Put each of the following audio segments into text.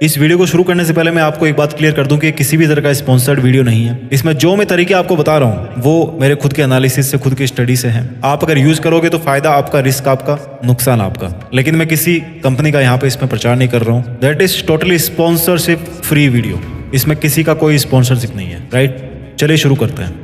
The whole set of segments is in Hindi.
इस वीडियो को शुरू करने से पहले मैं आपको एक बात क्लियर कर दूं कि किसी भी तरह का स्पॉन्सर्ड वीडियो नहीं है। इसमें जो मैं तरीके आपको बता रहा हूं वो मेरे खुद के एनालिसिस से, खुद की स्टडी से हैं। आप अगर यूज करोगे तो फायदा आपका, रिस्क आपका, नुकसान आपका। लेकिन मैं किसी कंपनी का यहाँ पे इसमें प्रचार नहीं कर रहा हूँ। That is totally sponsorship free video. इसमें किसी का कोई स्पॉन्सरशिप नहीं है। राइट, चलिए शुरू करते हैं।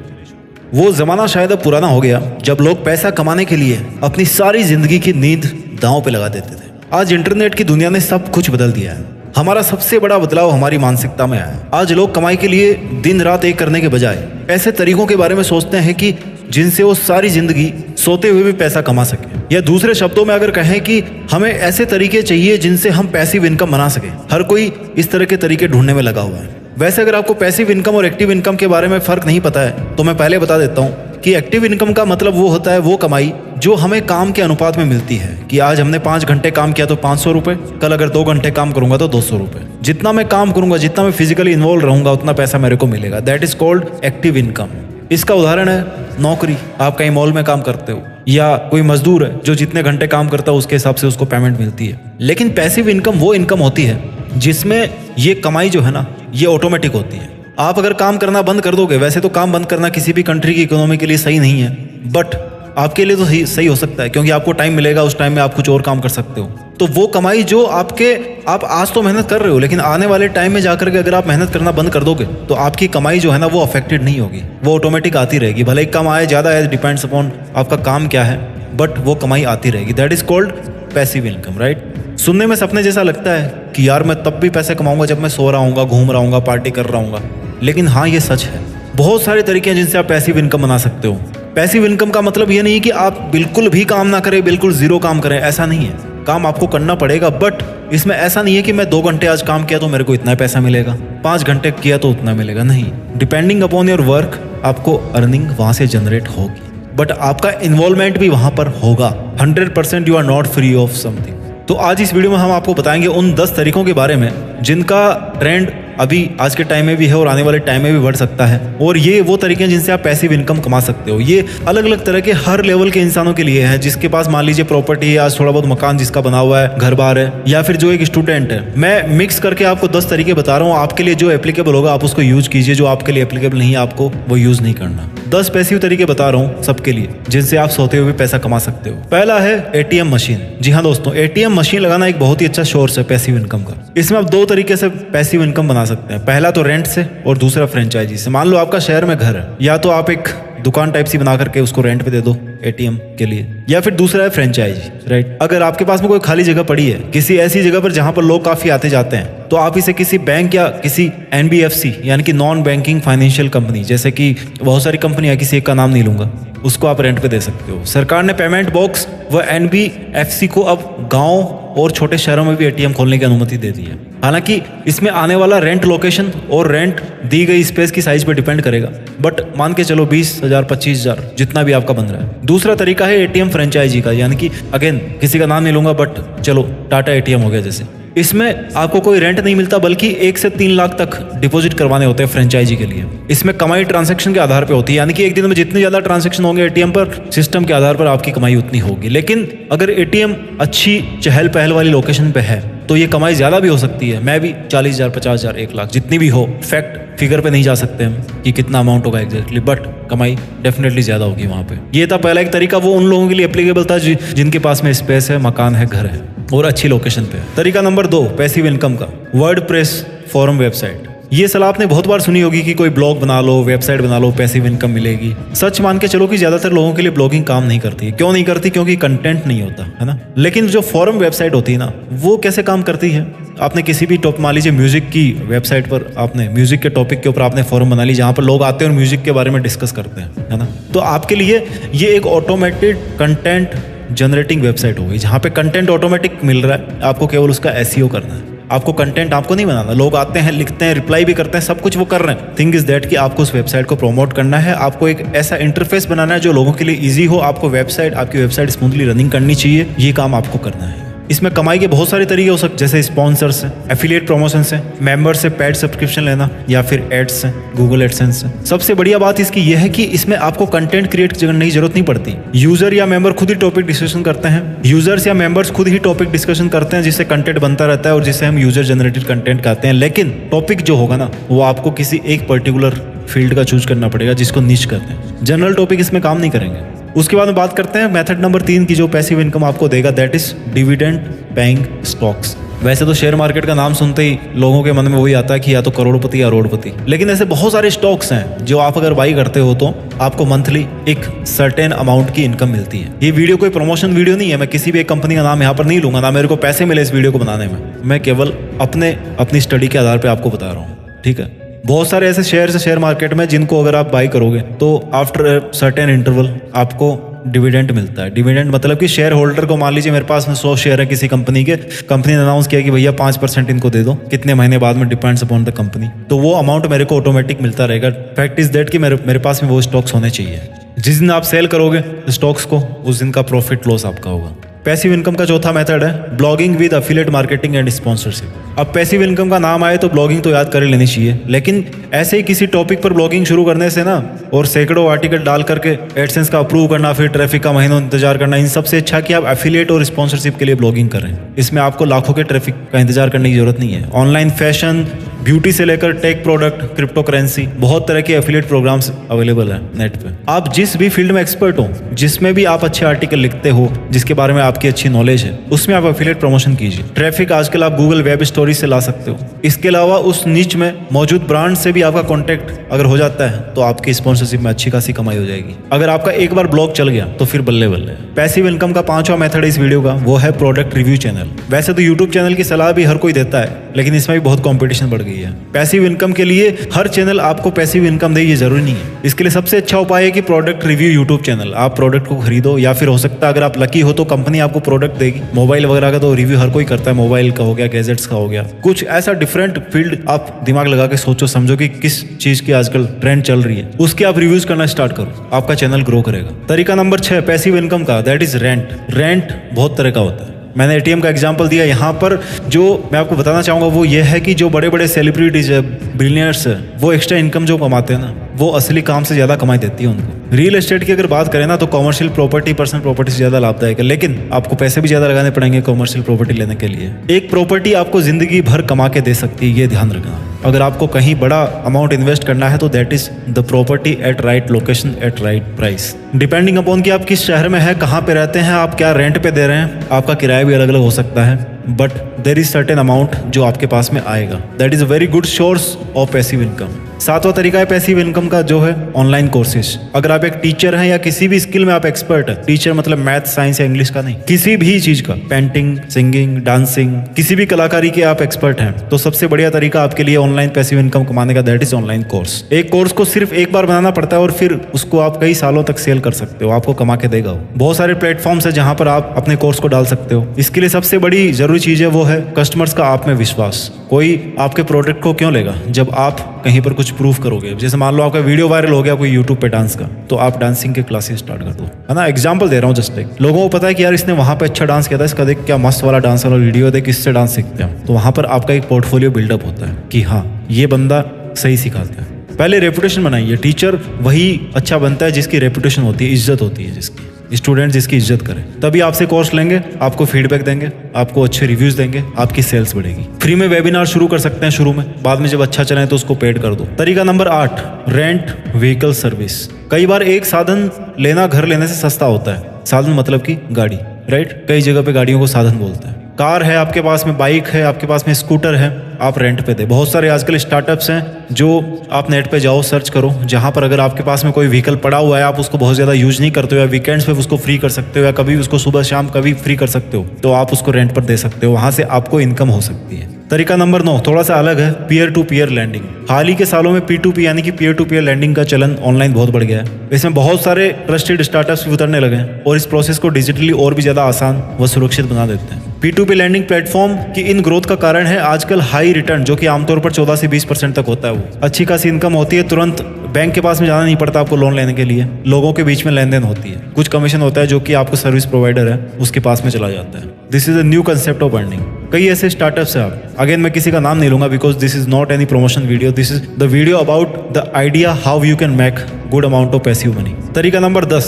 वो जमाना शायद अब पुराना हो गया जब लोग पैसा कमाने के लिए अपनी सारी जिंदगी की नींद दांव पे लगा देते थे। आज इंटरनेट की दुनिया ने सब कुछ बदल दिया है। हमारा सबसे बड़ा बदलाव हमारी मानसिकता में आया है। आज लोग कमाई के लिए दिन रात एक करने के बजाय ऐसे तरीकों के बारे में सोचते हैं कि जिनसे वो सारी जिंदगी सोते हुए भी पैसा कमा सके। या दूसरे शब्दों में अगर कहें कि हमें ऐसे तरीके चाहिए जिनसे हम पैसिव इनकम बना सके। हर कोई इस तरह के तरीके ढूंढने में लगा हुआ है। वैसे अगर आपको पैसिव इनकम और एक्टिव इनकम के बारे में फर्क नहीं पता है तो मैं पहले बता देता हूँ कि एक्टिव इनकम का मतलब वो होता है वो कमाई जो हमें काम के अनुपात में मिलती है। कि आज हमने 5 घंटे काम किया तो 500 रुपये, कल अगर 2 घंटे काम करूंगा तो 200 रुपये। जितना मैं काम करूंगा, जितना मैं फिजिकली इन्वॉल्व रहूंगा, उतना पैसा मेरे को मिलेगा। That is called active income. इसका उदाहरण है नौकरी। आप कहीं मॉल में काम करते हो या कोई मजदूर है जो जितने घंटे काम करता है उसके हिसाब से उसको पेमेंट मिलती है। लेकिन पैसिव इनकम वो इनकम होती है जिसमें ये कमाई जो है ना, ये ऑटोमेटिक होती है। आप अगर काम करना बंद कर दोगे, वैसे तो काम बंद करना किसी भी कंट्री की इकोनॉमी के लिए सही नहीं है, बट आपके लिए तो सही हो सकता है क्योंकि आपको टाइम मिलेगा, उस टाइम में आप कुछ और काम कर सकते हो। तो वो कमाई जो आप आज तो मेहनत कर रहे हो, लेकिन आने वाले टाइम में जाकर के अगर आप मेहनत करना बंद कर दोगे तो आपकी कमाई जो है ना वो अफेक्टेड नहीं होगी, वो ऑटोमेटिक आती रहेगी। भले ही कम आए ज़्यादा आए, डिपेंड्स अपॉन आपका काम क्या है, बट वो कमाई आती रहेगी। That is called passive income. Right, सुनने में सपने जैसा लगता है कि यार मैं तब भी पैसे कमाऊंगा जब मैं सो रहा हूँगा, घूम रहा हूँगा, पार्टी कर रहा हूँगा। लेकिन हाँ, ये सच है। बहुत सारे तरीके हैं जिनसे आप पैसिव इनकम बना सकते हो। पैसिव इनकम का मतलब ये नहीं कि आप बिल्कुल भी काम ना करें, बिल्कुल जीरो काम करें, ऐसा नहीं है। काम आपको करना पड़ेगा, बट इसमें ऐसा नहीं है कि मैं 2 घंटे आज काम किया तो मेरे को इतना पैसा मिलेगा, 5 घंटे किया तो उतना मिलेगा। नहीं, डिपेंडिंग अपॉन योर वर्क आपको अर्निंग वहाँ से जनरेट होगी, बट आपका इन्वॉल्वमेंट भी वहाँ पर होगा। 100% you are not free of something. तो आज इस वीडियो में हम आपको बताएंगे उन 10 तरीकों के बारे में जिनका ट्रेंड अभी आज के टाइम में भी है और आने वाले टाइम में भी बढ़ सकता है। और ये वो तरीके हैं जिनसे आप पैसिव इनकम कमा सकते हो। ये अलग अलग तरह के हर लेवल के इंसानों के लिए है। जिसके पास मान लीजिए प्रॉपर्टी है, आज थोड़ा बहुत मकान जिसका बना हुआ है, घर बार है, या फिर जो एक स्टूडेंट है। मैं मिक्स करके आपको 10 तरीके बता रहा हूँ। आपके लिए जो एप्लीकेबल होगा आप उसको यूज कीजिए, जो आपके लिए एप्लीकेबल नहीं है आपको वो यूज नहीं करना। 10 पैसिव तरीके बता रहा हूँ सबके लिए जिनसे आप सोते हुए पैसा कमा सकते हो। पहला है एटीएम मशीन। जी हाँ दोस्तों, एटीएम मशीन लगाना एक बहुत ही अच्छा सोर्स है पैसिव इनकम का। इसमें आप 2 तरीके से पैसिव इनकम बना सकते हैं। पहला तो रेंट से और दूसरा फ्रेंचाइजी से। मान लो आपका शहर में घर है, या तो आप एक दुकान टाइप सी बना करके उसको रेंट पे दे दो एटीएम के लिए, या फिर दूसरा है फ्रेंचाइजी। राइट, अगर आपके पास में कोई खाली जगह पड़ी है किसी ऐसी जगह पर जहां पर लोग काफी आते जाते हैं, तो आप इसे किसी बैंक या किसी एनबीएफसी यानी कि नॉन बैंकिंग फाइनेंशियल कंपनी, जैसे कि बहुत सारी कंपनियां, किसी एक का नाम नहीं लूंगा, उसको आप रेंट पे दे सकते हो। सरकार ने पेमेंट बॉक्स व एनबीएफसी को अब गांव और छोटे शहरों में भी एटीएम खोलने की अनुमति दे दी है। हालांकि इसमें आने वाला रेंट लोकेशन और रेंट दी गई स्पेस की साइज पे डिपेंड करेगा, बट मान के चलो 20,000 25,000 जितना भी आपका बन रहा है। दूसरा तरीका है एटीएम फ्रेंचाइजी का, यानी कि अगेन किसी का नाम नहीं लूंगा, बट चलो टाटा एटीएम हो गया जैसे। इसमें आपको कोई रेंट नहीं मिलता, बल्कि 1 से 3 लाख तक डिपॉजिट करवाने होते हैं फ्रेंचाइजी के लिए। इसमें कमाई ट्रांजैक्शन के आधार पे होती है, यानी कि एक दिन में जितने ज्यादा ट्रांजैक्शन होंगे एटीएम पर, सिस्टम के आधार पर आपकी कमाई उतनी होगी। लेकिन अगर एटीएम अच्छी चहल पहल वाली लोकेशन पे है तो ये कमाई ज्यादा भी हो सकती है। मैं भी 40,000 50,000 1 लाख जितनी भी हो, फैक्ट फिगर पे नहीं जा सकते हम कि कितना अमाउंट होगा एग्जैक्टली, बट कमाई डेफिनेटली ज्यादा होगी वहां पे। ये था पहला एक तरीका, वो उन लोगों के लिए एप्लीकेबल था जिनके पास में स्पेस है, मकान है, घर है और अच्छी लोकेशन पे। तरीका नंबर 2 पैसिव इनकम का, वर्डप्रेस फोरम वेबसाइट। ये सलाह आपने बहुत बार सुनी होगी कि कोई ब्लॉग बना लो, वेबसाइट बना लो, पैसिव इनकम मिलेगी। सच मान के चलो कि ज्यादातर लोगों के लिए ब्लॉगिंग काम नहीं करती है। क्यों नहीं करती? क्योंकि कंटेंट नहीं होता है ना। लेकिन जो फोरम वेबसाइट होती है ना, वो कैसे काम करती है? आपने किसी भी टॉप, मान लीजिए म्यूजिक की वेबसाइट पर, आपने म्यूजिक के टॉपिक के ऊपर आपने फोरम बना ली जहाँ पर लोग आते हैं और म्यूजिक के बारे में डिस्कस करते हैं, है ना। तो आपके लिए ये एक ऑटोमेटेड कंटेंट जनरेटिंग वेबसाइट होगी जहाँ पे कंटेंट ऑटोमेटिक मिल रहा है, आपको केवल उसका एसईओ करना है। आपको कंटेंट आपको नहीं बनाना। लोग आते हैं, लिखते हैं, रिप्लाई भी करते हैं, सब कुछ वो कर रहे हैं। थिंग इज दैट कि आपको उस वेबसाइट को प्रमोट करना है, आपको एक ऐसा इंटरफेस बनाना है जो लोगों के लिए ईजी हो। आपको आपकी वेबसाइट स्मूथली रनिंग करनी चाहिए, ये काम आपको करना है। इसमें कमाई के बहुत सारे तरीके हो सकते, जैसे स्पॉन्सर्स है, एफिलिएट प्रमोशन है, मेंबर से पेड सब्सक्रिप्शन लेना, या फिर एड्स है, गूगल एडसेंस है। सबसे बढ़िया बात इसकी यह है कि इसमें आपको कंटेंट क्रिएट करने की जरूरत नहीं पड़ती। यूजर या मेंबर खुद ही टॉपिक डिस्कशन करते हैं, यूजर्स या मेंबर्स खुद ही टॉपिक डिस्कशन करते हैं, जिससे कंटेंट बनता रहता है और जिसे हम यूजर जनरेटेड कंटेंट कहते हैं। लेकिन टॉपिक जो होगा ना, वो आपको किसी एक पर्टिकुलर फील्ड का चूज करना पड़ेगा, जिसको निश कहते हैं। जनरल टॉपिक इसमें काम नहीं करेंगे। उसके बाद में बात करते हैं मेथड नंबर 3 की, जो पैसिव इनकम आपको देगा, that is dividend paying stocks. वैसे तो शेयर मार्केट का नाम सुनते ही लोगों के मन में वही आता है कि या तो करोड़पति या रोडपति, लेकिन ऐसे बहुत सारे स्टॉक्स हैं जो आप अगर बाई करते हो तो आपको मंथली एक सर्टेन अमाउंट की इनकम मिलती है। ये वीडियो कोई प्रमोशन वीडियो नहीं है, मैं किसी भी एक कंपनी का नाम यहाँ पर नहीं लूंगा, ना मेरे को पैसे मिले इस वीडियो को बनाने में, मैं केवल अपनी स्टडी के आधार पर आपको बता रहा हूँ, ठीक है। बहुत सारे ऐसे शेयर है शेयर मार्केट में जिनको अगर आप बाई करोगे तो आफ्टर सर्टेन इंटरवल आपको डिविडेंड मिलता है। डिविडेंड मतलब कि शेयर होल्डर को, मान लीजिए मेरे पास में 100 शेयर है किसी कंपनी के, कंपनी ने अनाउंस किया कि भैया 5% इनको दे दो, कितने महीने बाद में डिपेंड्स अपॉन द कंपनी, तो वो अमाउंट मेरे को ऑटोमेटिक मिलता रहेगा। फैक्ट इज दैट कि मेरे पास में वो स्टॉक्स होने चाहिए। जिस दिन आप सेल करोगे स्टॉक्स को, उस दिन का प्रॉफिट लॉस आपका होगा। पैसिव इनकम का चौथा मेथड है blogging with affiliate marketing and sponsorship. अब पैसिव इनकम का नाम आए तो ब्लॉगिंग तो याद कर लेनी चाहिए, लेकिन ऐसे ही किसी टॉपिक पर ब्लॉगिंग शुरू करने से ना, और सैकड़ों आर्टिकल डाल करके एडसेंस का अप्रूव करना, फिर ट्रैफिक का महीनों इंतजार करना, इन सबसे अच्छा कि आप एफिलिएट और स्पॉन्सरशिप के लिए ब्लॉगिंग करें। इसमें आपको लाखों के ट्रैफिक का इंतजार करने की जरूरत नहीं है। ऑनलाइन फैशन, ब्यूटी से लेकर टेक प्रोडक्ट, क्रिप्टो करेंसी, बहुत तरह के एफिलिएट प्रोग्राम्स अवेलेबल है नेट पे। आप जिस भी फील्ड में एक्सपर्ट हो, जिसमें भी आप अच्छे आर्टिकल लिखते हो, जिसके बारे में आपकी अच्छी नॉलेज है, उसमें आप एफिलिएट प्रमोशन कीजिए। ट्रैफिक आजकल आप गूगल वेब स्टोरी से ला सकते हो। इसके अलावा उस नीच में मौजूद ब्रांड से भी आपका कॉन्टैक्ट अगर हो जाता है तो आपकी स्पॉन्सरशिप में अच्छी खासी कमाई हो जाएगी। अगर आपका एक बार ब्लॉग चल गया तो फिर बल्ले बल्ले। पैसिव इनकम का 5वां मेथड इस वीडियो का, वो है प्रोडक्ट रिव्यू चैनल। वैसे तो यूट्यूब चैनल की सलाह भी हर कोई देता है, लेकिन इसमें भी बहुत कॉम्पिटिशन बढ़ गई है। पैसिव इनकम के लिए हर चैनल आपको पैसिव इनकम दे, ये जरूरी नहीं है। इसके लिए सबसे अच्छा उपाय है कि प्रोडक्ट रिव्यू यूट्यूब चैनल। आप प्रोडक्ट को खरीदो, या फिर हो सकता है अगर आप लकी हो तो कंपनी आपको प्रोडक्ट देगी। मोबाइल वगैरह का तो रिव्यू हर कोई करता है, मोबाइल का हो गया, गैजेट्स का हो गया, कुछ ऐसा डिफरेंट फील्ड आप दिमाग लगा के सोचो समझो कि किस चीज की आजकल ट्रेंड चल रही है, उसके आप रिव्यूज करना स्टार्ट करो, आपका चैनल ग्रो करेगा। तरीका नंबर 6 पैसिव इनकम का, दैट इज रेंट। रेंट बहुत तरह का होता है। मैंने एटीएम का एग्जांपल दिया यहाँ पर। जो मैं आपको बताना चाहूंगा वो ये है कि जो बड़े बड़े सेलिब्रिटीज है, बिलियनर्स है, वो एक्स्ट्रा इनकम जो कमाते हैं ना, वो असली काम से ज्यादा कमाई देती है उनको। रियल एस्टेट की अगर बात करें ना तो कॉमर्शियल प्रॉपर्टी पर्सनल प्रॉपर्टी से ज्यादा लाभदायक है, लेकिन आपको पैसे भी ज्यादा लगाने पड़ेंगे कॉमर्शियल प्रॉपर्टी लेने के लिए। एक प्रॉपर्टी आपको जिंदगी भर कमा के दे सकती है, ये ध्यान रखना। अगर आपको कहीं बड़ा अमाउंट इन्वेस्ट करना है तो that is the property eight right location eight right price. Depending upon कि आप किस शहर में है, कहाँ पे रहते हैं, आप क्या रेंट पे दे रहे हैं, आपका किराया भी अलग अलग हो सकता है, but there is certain amount जो आपके पास में आएगा। That is a very good source of passive income. 7वां तरीका है पैसिव इनकम का, जो है ऑनलाइन कोर्सेज। अगर आप एक टीचर हैं या किसी भी स्किल में आप एक्सपर्ट हैं, टीचर मतलब मैथ, साइंस या इंग्लिश का नहीं, किसी भी चीज का, पेंटिंग, सिंगिंग, डांसिंग, किसी भी कलाकारी के आप एक्सपर्ट हैं, तो सबसे बढ़िया तरीका आपके लिए ऑनलाइन पैसिव इनकम कमाने का, दैट इज ऑनलाइन कोर्स। एक कोर्स को सिर्फ एक बार बनाना पड़ता है और फिर उसको आप कई सालों तक सेल कर सकते हो, आपको कमा के देगा वो। बहुत सारे प्लेटफॉर्म्स है जहां पर आप अपने कोर्स को डाल सकते हो। इसके लिए सबसे बड़ी जरूरी चीज है वो है कस्टमर्स का आप में विश्वास। कोई आपके प्रोडक्ट को क्यों लेगा जब आप कहीं पर कुछ प्रूफ करोगे। जैसे मान लो आपका वीडियो वायरल हो गया कोई यूट्यूब पे डांस का, तो आप डांसिंग के क्लासेस स्टार्ट कर दो, है ना। एग्जांपल दे रहा हूँ जस्ट एक। लोगों को पता है कि यार इसने वहां पे अच्छा डांस किया था, इसका देख क्या मस्त वाला डांस वाला वीडियो, देख इससे डांस सीखते हैं। तो वहां पर आपका एक पोर्टफोलियो बिल्डअप होता है कि हाँ ये बंदा सही सिखाता है। पहले रेपुटेशन बनाइए। टीचर वही अच्छा बनता है जिसकी रेपुटेशन होती है, इज्जत होती है, जिसकी स्टूडेंट जिसकी इज्जत करें, तभी आपसे कोर्स लेंगे, आपको फीडबैक देंगे, आपको अच्छे रिव्यूज देंगे, आपकी सेल्स बढ़ेगी। फ्री में वेबिनार शुरू कर सकते हैं शुरू में, बाद में जब अच्छा चले तो उसको पेड कर दो। तरीका नंबर 8 रेंट व्हीकल सर्विस। कई बार एक साधन लेना घर लेने से सस्ता होता है। साधन मतलब कि गाड़ी, राइट। कई जगह पे गाड़ियों को साधन बोलते हैं। कार है आपके पास में, बाइक है आपके पास में, स्कूटर है, आप रेंट पे दे। बहुत सारे आजकल स्टार्टअप्स हैं जो आप नेट पे जाओ, सर्च करो, जहां पर अगर आपके पास में कोई व्हीकल पड़ा हुआ है, आप उसको बहुत ज़्यादा यूज नहीं करते हो, या वीकेंड्स पे उसको फ्री कर सकते हो, या कभी उसको सुबह शाम कभी फ्री कर सकते हो, तो आप उसको रेंट पर दे सकते हो। वहां से आपको इनकम हो सकती है। तरीका नंबर 9 थोड़ा सा अलग है, पीयर टू पीयर लैंडिंग। हाल ही के सालों में P2P यानी कि पीयर टू पीयर लैंडिंग का चलन ऑनलाइन बहुत बढ़ गया है। इसमें बहुत सारे ट्रस्टेड स्टार्टअप्स भी उतरने लगे हैं और इस प्रोसेस को डिजिटली और भी ज़्यादा आसान व सुरक्षित बना देते हैं। P2P लैंडिंग प्लेटफॉर्म की इन ग्रोथ का कारण है आजकल हाई रिटर्न, जो कि आमतौर पर 14 से 20% तक होता है। वो अच्छी खासी इनकम होती है, तुरंत बैंक के पास में जाना नहीं पड़ता आपको लोन लेने के लिए, लोगों के बीच में लेन देन होती है, कुछ कमीशन होता है जो कि आपको सर्विस प्रोवाइडर है उसके पास में चला जाता है। This is a new concept of earning. कई ऐसे स्टार्टअप्स है। आप अगेन मैं किसी का नाम नहीं लूंगा because this is not any promotion video, this is the video about the idea how you can make good amount of passive money. तरीका नंबर 10,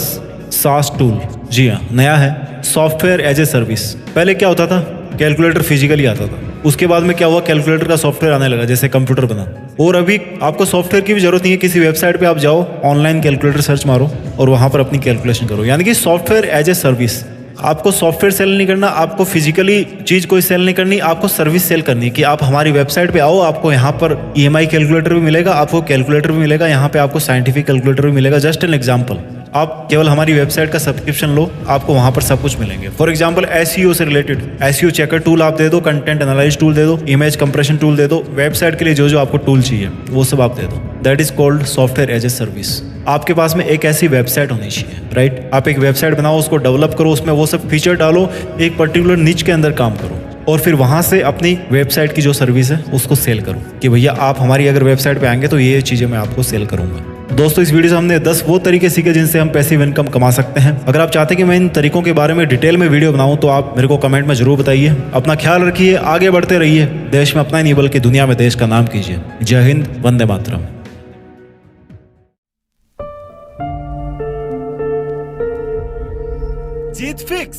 सास टूल। जी हाँ, नया है, सॉफ्टवेयर एज ए सर्विस। पहले क्या होता था, कैलकुलेटर फिजिकली आता था, उसके बाद में क्या हुआ, कैलकुलेटर का सॉफ्टवेयर आने लगा, जैसे कंप्यूटर बना। और अभी आपको सॉफ्टवेयर की भी जरूरत नहीं है, किसी वेबसाइट पे आप जाओ, ऑनलाइन कैलकुलेटर सर्च मारो और वहां पर अपनी कैलकुलेशन करो। यानी कि सॉफ्टवेयर एज ए सर्विस। आपको सॉफ्टवेयर सेल नहीं करना, आपको फिजिकली चीज कोई सेल नहीं करनी, आपको सर्विस सेल करनी है कि आप हमारी वेबसाइट पे आओ, आपको यहाँ पर EMI कैलकुलेटर भी मिलेगा, आपको कैलकुलेटर भी मिलेगा, यहाँ पे आपको साइंटिफिक कैलकुलेटर भी मिलेगा। जस्ट एन एग्जाम्पल, आप केवल हमारी वेबसाइट का सब्सक्रिप्शन लो, आपको वहां पर सब कुछ मिलेंगे। फॉर एग्जांपल SEO से रिलेटेड SEO चेकर टूल आप दे दो, कंटेंट एनालाइज टूल दे दो, इमेज कंप्रेशन टूल दे दो, वेबसाइट के लिए जो जो आपको टूल चाहिए वो सब आप दे दो। That is called software as a service. आपके पास में एक ऐसी वेबसाइट होनी चाहिए, राइट? आप एक वेबसाइट बनाओ, उसको डेवलप करो, उसमें वो सब फीचर डालो, एक पर्टिकुलर निच के अंदर काम करो और फिर वहां से अपनी वेबसाइट की जो सर्विस है उसको सेल करो कि भैया आप हमारी अगर वेबसाइट पे आएंगे तो ये चीजें मैं आपको सेल करूंगा। दोस्तों, इस वीडियो से हमने 10 वो तरीके सीखे जिनसे हम पैसिव इनकम कमा सकते हैं। अगर आप चाहते हैं कि मैं इन तरीकों के बारे में डिटेल में वीडियो बनाऊं तो आप मेरे को कमेंट में जरूर बताइए। अपना ख्याल रखिए, आगे बढ़ते रहिए, देश में अपना ही नहीं बल्कि दुनिया में देश का नाम कीजिए। जय हिंद, वंदे मातरम। जीत फिक्स।